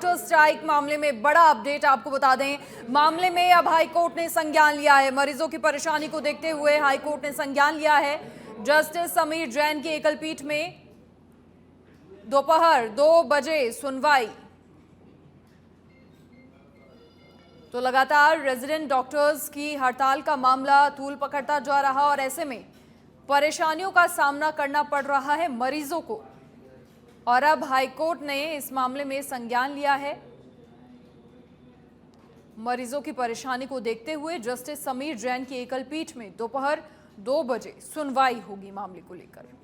Doctor strike मामले में बड़ा अपडेट आपको बता दें। मामले में अब हाईकोर्ट ने संज्ञान लिया है। मरीजों की परेशानी को देखते हुए हाईकोर्ट ने संज्ञान लिया है। जस्टिस समीर जैन की एकल पीठ में दोपहर 2 बजे सुनवाई। तो लगातार रेजिडेंट डॉक्टर्स की हड़ताल का मामला तूल पकड़ता जा रहा और ऐसे में परेशानियों का सामना करना पड़ रहा है मरीजों को। और अब हाईकोर्ट ने इस मामले में संज्ञान लिया है। मरीजों की परेशानी को देखते हुए जस्टिस समीर जैन की एकल पीठ में दोपहर 2 बजे सुनवाई होगी मामले को लेकर।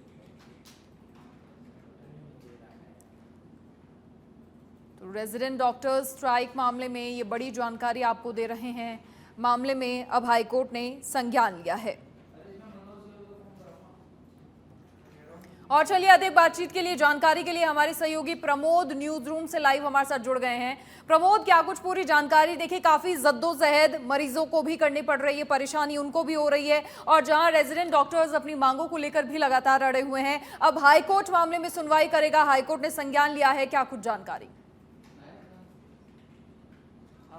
तो रेजिडेंट डॉक्टर्स स्ट्राइक मामले में ये बड़ी जानकारी आपको दे रहे हैं। मामले में अब हाईकोर्ट ने संज्ञान लिया है। और चलिए अधिक बातचीत के लिए, जानकारी के लिए हमारे सहयोगी प्रमोद न्यूज रूम से लाइव हमारे साथ जुड़ गए हैं। प्रमोद, क्या कुछ पूरी जानकारी? देखिए, काफी जद्दोजहद मरीजों को भी करनी पड़ रही है, परेशानी उनको भी हो रही है और जहां रेजिडेंट डॉक्टर्स अपनी मांगों को लेकर भी लगातार अड़े हुए हैं। अब हाईकोर्ट मामले में सुनवाई करेगा, हाईकोर्ट ने संज्ञान लिया है, क्या कुछ जानकारी?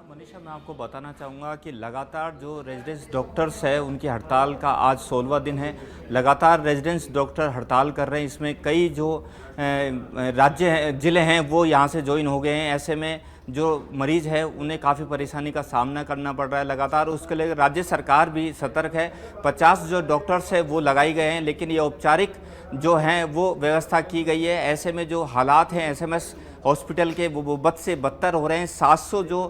मनीषा, मैं आपको बताना चाहूँगा कि लगातार जो रेजिडेंस डॉक्टर्स है उनकी हड़ताल का आज 16वां दिन है। लगातार रेजिडेंस डॉक्टर हड़ताल कर रहे हैं। इसमें कई जो राज्य हैं, ज़िले हैं, वो यहाँ से ज्वाइन हो गए हैं। ऐसे में जो मरीज़ है उन्हें काफ़ी परेशानी का सामना करना पड़ रहा है। लगातार उसके लिए राज्य सरकार भी सतर्क है। 50 जो डॉक्टर्स है वो लगाए गए हैं, लेकिन ये औपचारिक जो हैं वो व्यवस्था की गई है। ऐसे में जो हालात हैं एसएमएस हॉस्पिटल के वो बद से बदतर हो रहे हैं। 700 जो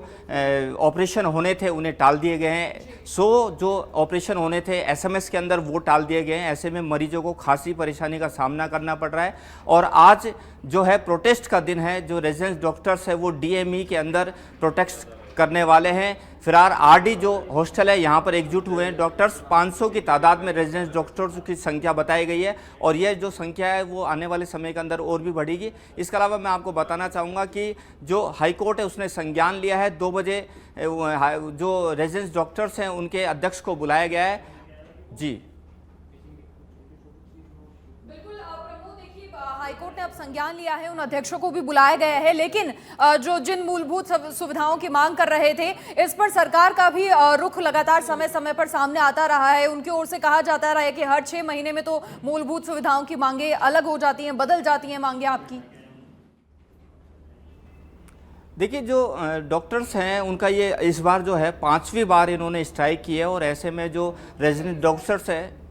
ऑपरेशन होने थे उन्हें टाल दिए गए हैं। 100 जो ऑपरेशन होने थे एसएमएस के अंदर वो टाल दिए गए हैं। ऐसे में मरीजों को खासी परेशानी का सामना करना पड़ रहा है। और आज जो है प्रोटेस्ट का दिन है। जो रेजिडेंस डॉक्टर्स है वो डीएमई के अंदर प्रोटेस्ट करने वाले हैं। फिरार आरडी जो हॉस्टल है यहाँ पर एकजुट हुए हैं डॉक्टर्स। 500 की तादाद में रेजिडेंस डॉक्टर्स की संख्या बताई गई है और यह जो संख्या है वो आने वाले समय के अंदर और भी बढ़ेगी। इसके अलावा मैं आपको बताना चाहूँगा कि जो हाईकोर्ट है उसने संज्ञान लिया है। 2 बजे जो रेजिडेंस डॉक्टर्स हैं उनके अध्यक्ष को बुलाया गया है। जी हाईकोर्ट ने अब संज्ञान लिया है, उन अध्यक्षों को भी बुलाया गया है। लेकिन जो जिन मूलभूत सुविधाओं की मांग कर रहे थे, इस पर सरकार का भी रुख लगातार समय समय पर सामने आता रहा है। उनकी ओर से कहा जाता रहा है कि हर 6 महीने में तो मूलभूत सुविधाओं की मांगे अलग हो जाती हैं, बदल जाती हैं मांगे आपकी। देखिए, जो डॉक्टर्स हैं उनका ये इस बार जो है 5वीं बार इन्होंने स्ट्राइक की है। और ऐसे में जो रेजिडेंट डॉक्टर्स है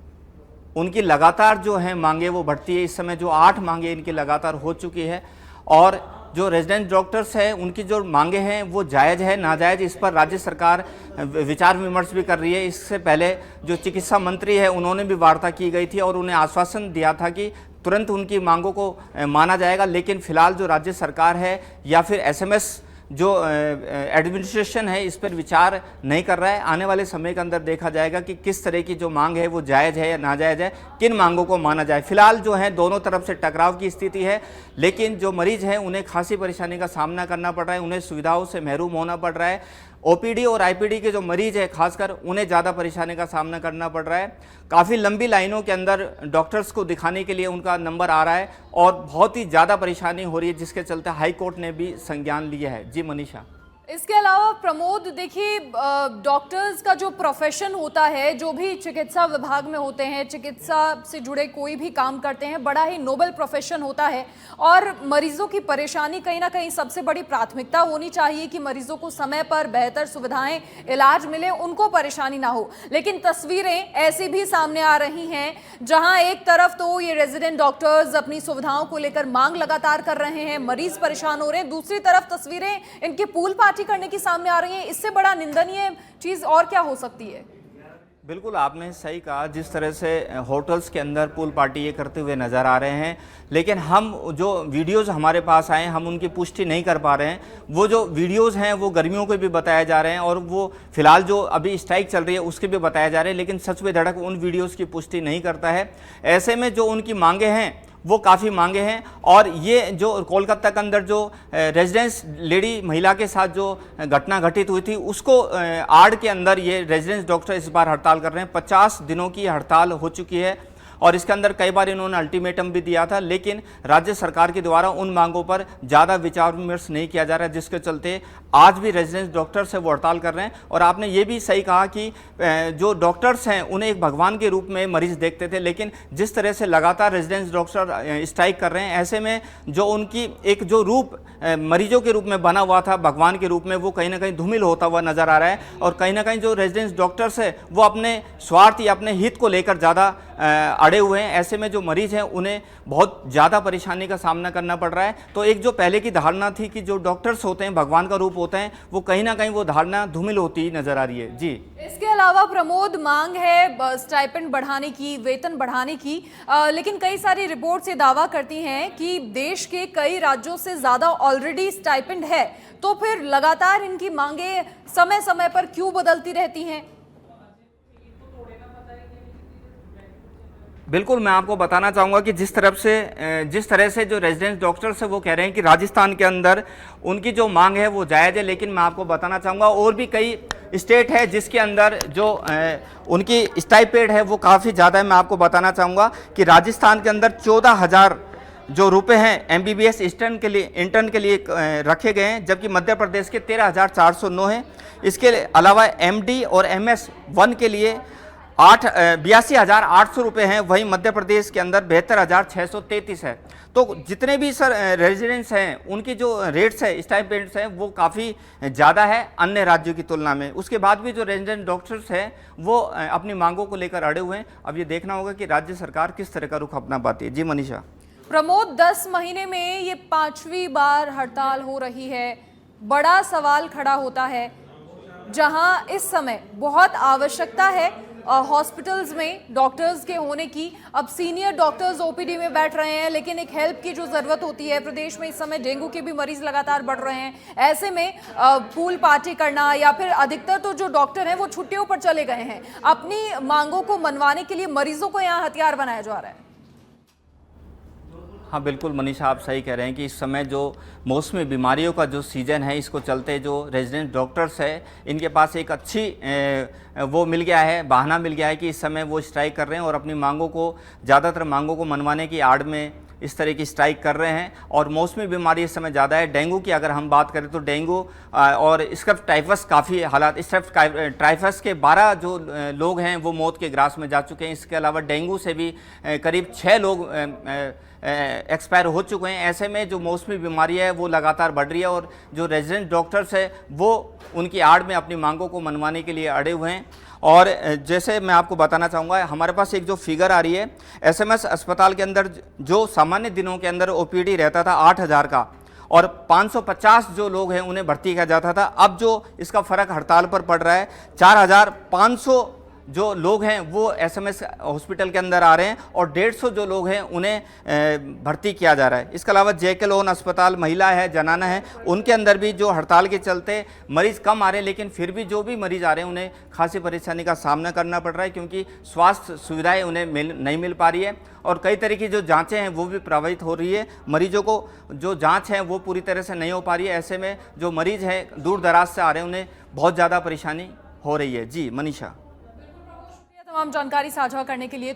उनकी लगातार जो है मांगे वो बढ़ती है। इस समय जो 8 मांगे इनकी लगातार हो चुकी है। और जो रेजिडेंट डॉक्टर्स हैं उनकी जो मांगे हैं वो जायज़ है नाजायज़, इस पर राज्य सरकार विचार विमर्श भी कर रही है। इससे पहले जो चिकित्सा मंत्री है उन्होंने भी वार्ता की गई थी और उन्हें आश्वासन दिया था कि तुरंत उनकी मांगों को माना जाएगा। लेकिन फिलहाल जो राज्य सरकार है या फिर एसएमएस जो एडमिनिस्ट्रेशन है इस पर विचार नहीं कर रहा है। आने वाले समय के अंदर देखा जाएगा कि किस तरह की जो मांग है वो जायज़ है या नाजायज़ है, किन मांगों को माना जाए। फिलहाल जो है दोनों तरफ से टकराव की स्थिति है। लेकिन जो मरीज़ हैं उन्हें खासी परेशानी का सामना करना पड़ रहा है, उन्हें सुविधाओं से महरूम होना पड़ रहा है। ओपीडी और आईपीडी के जो मरीज है खासकर उन्हें ज़्यादा परेशानी का सामना करना पड़ रहा है। काफ़ी लंबी लाइनों के अंदर डॉक्टर्स को दिखाने के लिए उनका नंबर आ रहा है और बहुत ही ज़्यादा परेशानी हो रही है, जिसके चलते हाईकोर्ट ने भी संज्ञान लिया है। जी मनीषा। इसके अलावा प्रमोद, देखिए, डॉक्टर्स का जो प्रोफेशन होता है, जो भी चिकित्सा विभाग में होते हैं, चिकित्सा से जुड़े कोई भी काम करते हैं, बड़ा ही नोबल प्रोफेशन होता है। और मरीजों की परेशानी कहीं ना कहीं सबसे बड़ी प्राथमिकता होनी चाहिए कि मरीजों को समय पर बेहतर सुविधाएं, इलाज मिले, उनको परेशानी ना हो। लेकिन तस्वीरें ऐसी भी सामने आ रही हैं जहां एक तरफ तो ये रेजिडेंट डॉक्टर्स अपनी सुविधाओं को लेकर मांग लगातार कर रहे हैं, मरीज परेशान हो रहे हैं, दूसरी तरफ तस्वीरें इनकी पूल पार्टी करने की सामने आ रही है। इससे बड़ा निंदनीय चीज और क्या हो सकती है? बिल्कुल आपने सही कहा। जिस तरह से होटल्स के अंदर पूल पार्टी ये करते हुए नज़र आ रहे हैं, लेकिन हम जो वीडियोस हमारे पास आए हम उनकी पुष्टि नहीं कर पा रहे हैं। वो जो वीडियोस हैं वो गर्मियों के भी बताए जा रहे हैं और वो फिलहाल जो अभी स्ट्राइक चल रही है उसके भी बताए जा रहे हैं, लेकिन सच में धड़क उन वीडियोज़ की पुष्टि नहीं करता है। ऐसे में जो उनकी मांगे हैं वो काफ़ी मांगे हैं। और ये जो कोलकाता के अंदर जो रेजिडेंस लेडी महिला के साथ जो घटना घटित हुई थी उसको आड़ के अंदर ये रेजिडेंस डॉक्टर इस बार हड़ताल कर रहे हैं। 50 दिनों की हड़ताल हो चुकी है और इसके अंदर कई बार इन्होंने अल्टीमेटम भी दिया था, लेकिन राज्य सरकार के द्वारा उन मांगों पर ज़्यादा विचार विमर्श नहीं किया जा रहा है, जिसके चलते आज भी रेजिडेंस डॉक्टर्स है वो हड़ताल कर रहे हैं। और आपने ये भी सही कहा कि जो डॉक्टर्स हैं उन्हें एक भगवान के रूप में मरीज देखते थे, लेकिन जिस तरह से लगातार रेजिडेंस डॉक्टर स्ट्राइक कर रहे हैं, ऐसे में जो उनकी एक जो रूप मरीजों के रूप में बना हुआ था भगवान के रूप में, वो कहीं ना कहीं धूमिल होता हुआ नजर आ रहा है। और कहीं ना कहीं जो रेजिडेंस डॉक्टर्स है वो अपने स्वार्थ या अपने हित को लेकर ज़्यादा अड़े हुए हैं। ऐसे में जो मरीज हैं उन्हें बहुत ज़्यादा परेशानी का सामना करना पड़ रहा है। तो एक जो पहले की धारणा थी कि जो डॉक्टर्स होते हैं भगवान का रूप होते हैं, वो कहीं ना कहीं वो धारणा धूमिल होती नजर आ रही है। जी, इसके अलावा प्रमोद, मांग है स्टाइपेंड बढ़ाने की, वेतन बढ़ाने की, लेकिन कई सारी रिपोर्ट्स ये दावा करती हैं कि देश के कई राज्यों से ज़्यादा ऑलरेडी स्टाइपेंड है, तो फिर लगातार इनकी मांगे समय समय पर क्यों बदलती रहती हैं? बिल्कुल, मैं आपको बताना चाहूँगा कि जिस तरह से जो रेजिडेंस डॉक्टर्स है वो कह रहे हैं कि राजस्थान के अंदर उनकी जो मांग है वो जायज़ है, लेकिन मैं आपको बताना चाहूँगा और भी कई स्टेट है जिसके अंदर जो उनकी स्टाइपेंड है वो काफ़ी ज़्यादा है। मैं आपको बताना चाहूँगा कि राजस्थान के अंदर 14,000 जो रुपए हैं MBBS इंटर्न के लिए रखे गए हैं, जबकि मध्य प्रदेश के 13,409 हैं। इसके अलावा MD और MS 1 के लिए 82,800 रुपये हैं, वहीं मध्य प्रदेश के अंदर 72,633 है। तो जितने भी सर रेजिडेंट्स हैं उनकी जो रेट्स है स्टाइपेंड्स हैं वो काफ़ी ज़्यादा है अन्य राज्यों की तुलना में। उसके बाद भी जो रेजिडेंट डॉक्टर्स हैं वो अपनी मांगों को लेकर अड़े हुए हैं। अब ये देखना होगा कि राज्य सरकार किस तरह का रुख अपना पाती है। जी मनीषा। प्रमोद, 10 महीने में ये 5वीं बार हड़ताल हो रही है। बड़ा सवाल खड़ा होता है, जहां इस समय बहुत आवश्यकता है हॉस्पिटल्स में डॉक्टर्स के होने की। अब सीनियर डॉक्टर्स OPD में बैठ रहे हैं, लेकिन एक हेल्प की जो ज़रूरत होती है, प्रदेश में इस समय डेंगू के भी मरीज लगातार बढ़ रहे हैं। ऐसे में पूल पार्टी करना या फिर अधिकतर तो जो डॉक्टर हैं वो छुट्टियों पर चले गए हैं। अपनी मांगों को मनवाने के लिए मरीजों को यहाँ हथियार बनाया जा रहा है। हाँ बिल्कुल मनीषा, आप सही कह रहे हैं कि इस समय जो मौसमी बीमारियों का जो सीज़न है, इसको चलते जो रेजिडेंट डॉक्टर्स है इनके पास एक अच्छी वो मिल गया है, बहाना मिल गया है कि इस समय वो स्ट्राइक कर रहे हैं और अपनी मांगों को, ज़्यादातर मांगों को मनवाने की आड़ में इस तरह की स्ट्राइक कर रहे हैं। और मौसमी बीमारी इस समय ज़्यादा है। डेंगू की अगर हम बात करें तो डेंगू और स्क्रब टाइफस काफ़ी हालात, स्क्रब टाइफस के 12 जो लोग हैं वो मौत के ग्रास में जा चुके हैं। इसके अलावा डेंगू से भी करीब 6 लोग एक्सपायर हो चुके हैं। ऐसे में जो मौसमी बीमारी है वो लगातार बढ़ रही है और जो रेजिडेंट डॉक्टर्स है वो उनकी आड़ में अपनी मांगों को मनवाने के लिए अड़े हुए हैं। और जैसे मैं आपको बताना चाहूँगा, हमारे पास एक जो फिगर आ रही है, SMS अस्पताल के अंदर जो सामान्य दिनों के अंदर OPD रहता था 8,000 का और 550 जो लोग हैं उन्हें भर्ती किया जाता था। अब जो इसका फ़र्क हड़ताल पर पड़ रहा है, 4,500 जो लोग हैं वो SMS हॉस्पिटल के अंदर आ रहे हैं और 150 जो लोग हैं उन्हें भर्ती किया जा रहा है। इसके अलावा JK लोन अस्पताल महिला है, जनाना है, उनके अंदर भी जो हड़ताल के चलते मरीज़ कम आ रहे हैं, लेकिन फिर भी जो भी मरीज़ आ रहे हैं उन्हें खासी परेशानी का सामना करना पड़ रहा है, क्योंकि स्वास्थ्य सुविधाएं उन्हें नहीं मिल पा रही है और कई तरह की जो जाँचें हैं वो भी प्रभावित हो रही है। मरीजों को जो जाँच है वो पूरी तरह से नहीं हो पा रही है। ऐसे में जो मरीज़ हैं दूर दराज से आ रहे हैं उन्हें बहुत ज़्यादा परेशानी हो रही है। जी मनीषा। तमाम जानकारी साझा करने के लिए।